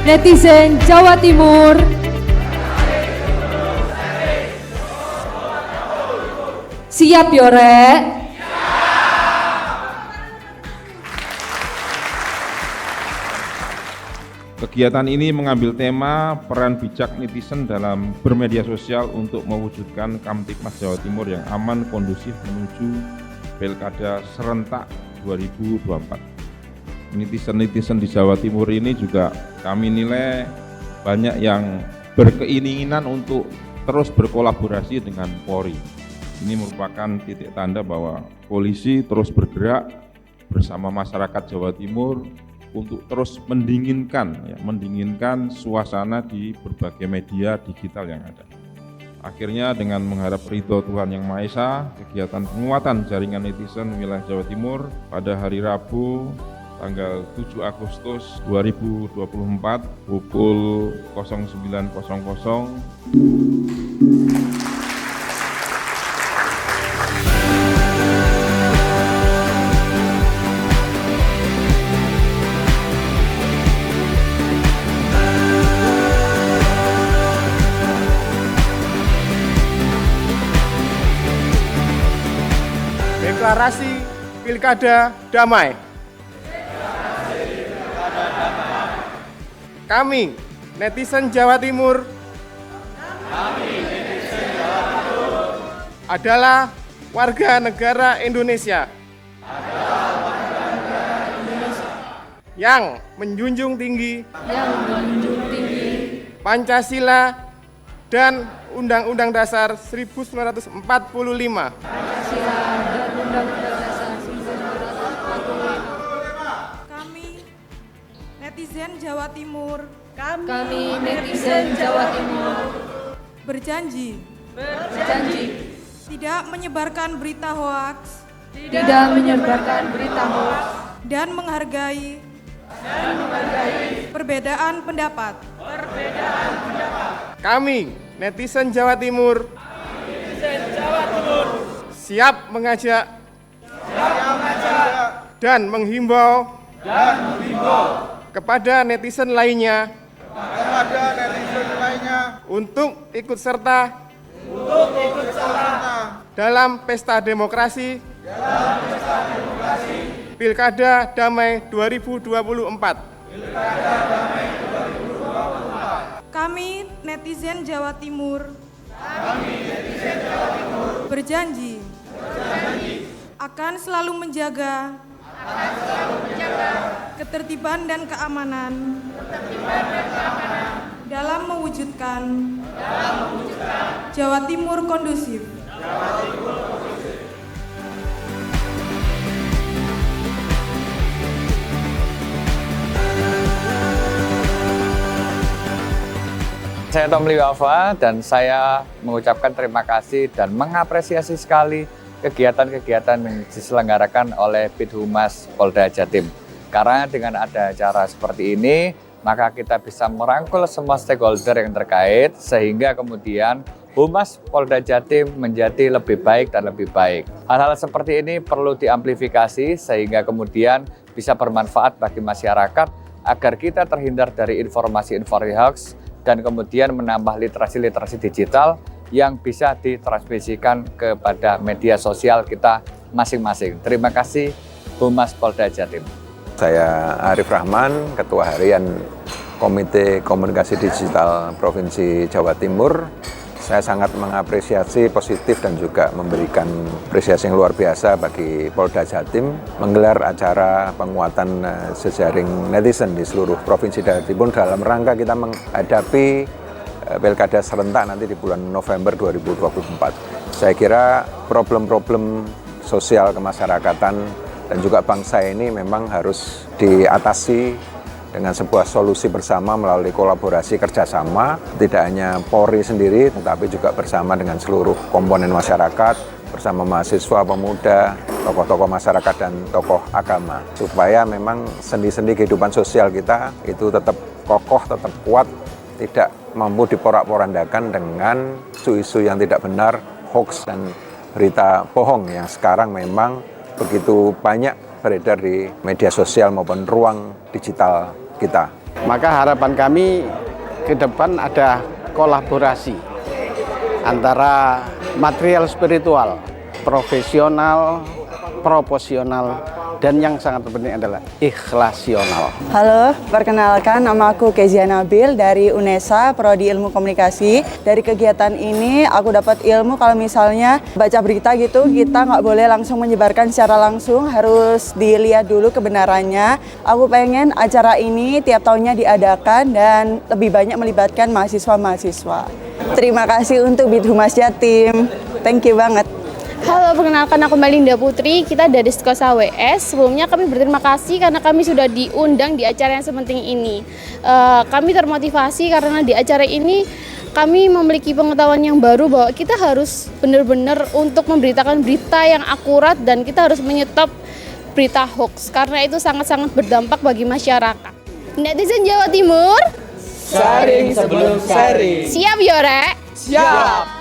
Netizen Jawa Timur. Siap yo rek? Kegiatan ini mengambil tema peran bijak netizen dalam bermedia sosial untuk mewujudkan Kamtibmas Jawa Timur yang aman kondusif menuju Pilkada serentak 2024. Netizen-netizen di Jawa Timur ini juga kami nilai banyak yang berkeinginan untuk terus berkolaborasi dengan Polri. Ini merupakan titik tanda bahwa polisi terus bergerak bersama masyarakat Jawa Timur untuk terus mendinginkan suasana di berbagai media digital yang ada. Akhirnya dengan mengharap ridho Tuhan Yang Maha Esa, kegiatan penguatan jaringan netizen wilayah Jawa Timur pada hari Rabu tanggal 7 Agustus 2024 pukul 09.00 Deklarasi Pilkada Damai. Kami, netizen Jawa Timur, adalah warga negara Indonesia yang menjunjung tinggi Pancasila dan Undang-Undang Dasar 1945. Netizen Jawa Timur. Kami netizen Jawa Timur Berjanji tidak menyebarkan berita hoaks dan menghargai perbedaan pendapat. Kami, netizen Jawa Timur, siap mengajak dan menghimbau kepada netizen lainnya untuk ikut serta dalam pesta demokrasi Pilkada Damai 2024. Kami netizen Jawa Timur berjanji akan selalu menjaga ketertiban dan keamanan dalam mewujudkan Jawa Timur kondusif. Saya Tom Liwafa dan saya mengucapkan terima kasih dan mengapresiasi sekali kegiatan-kegiatan yang diselenggarakan oleh Bidhumas Polda Jatim. Karena dengan ada acara seperti ini, maka kita bisa merangkul semua stakeholder yang terkait sehingga kemudian Humas Polda Jatim menjadi lebih baik dan lebih baik. Hal-hal seperti ini perlu diamplifikasi sehingga kemudian bisa bermanfaat bagi masyarakat agar kita terhindar dari informasi-informasi hoax dan kemudian menambah literasi-literasi digital yang bisa ditransmisikan kepada media sosial kita masing-masing. Terima kasih Humas Polda Jatim. Saya Arif Rahman, Ketua Harian Komite Komunikasi Digital Provinsi Jawa Timur. Saya sangat mengapresiasi positif dan juga memberikan apresiasi yang luar biasa bagi Polda Jatim menggelar acara penguatan jejaring netizen di seluruh Provinsi Jawa Timur dalam rangka kita menghadapi Pilkada serentak nanti di bulan November 2024. Saya kira problem-problem sosial kemasyarakatan dan juga bangsa ini memang harus diatasi dengan sebuah solusi bersama melalui kolaborasi kerjasama, tidak hanya Polri sendiri, tetapi juga bersama dengan seluruh komponen masyarakat, bersama mahasiswa, pemuda, tokoh-tokoh masyarakat, dan tokoh agama. Supaya memang sendi-sendi kehidupan sosial kita itu tetap kokoh, tetap kuat, tidak mampu diporak-porandakan dengan isu-isu yang tidak benar, hoax dan berita bohong yang sekarang memang begitu banyak beredar di media sosial maupun ruang digital kita. Maka harapan kami ke depan ada kolaborasi antara material spiritual, profesional, proporsional, dan yang sangat penting adalah ikhlasional. Halo, perkenalkan nama aku Kezia Nabil dari UNESA, Prodi Ilmu Komunikasi. Dari kegiatan ini aku dapat ilmu kalau misalnya baca berita gitu, kita nggak boleh langsung menyebarkan secara langsung, harus dilihat dulu kebenarannya. Aku pengen acara ini tiap tahunnya diadakan dan lebih banyak melibatkan mahasiswa-mahasiswa. Terima kasih untuk Bidhumas Jatim, thank you banget. Halo, perkenalkan aku Melinda Putri, kita dari Skosa WS. Sebelumnya kami berterima kasih karena kami sudah diundang di acara yang sepenting ini. Kami termotivasi karena di acara ini kami memiliki pengetahuan yang baru bahwa kita harus benar-benar untuk memberitakan berita yang akurat dan kita harus menyetop berita hoax karena itu sangat-sangat berdampak bagi masyarakat. Netizen Jawa Timur, sharing sebelum sharing. Siap Yore? Siap.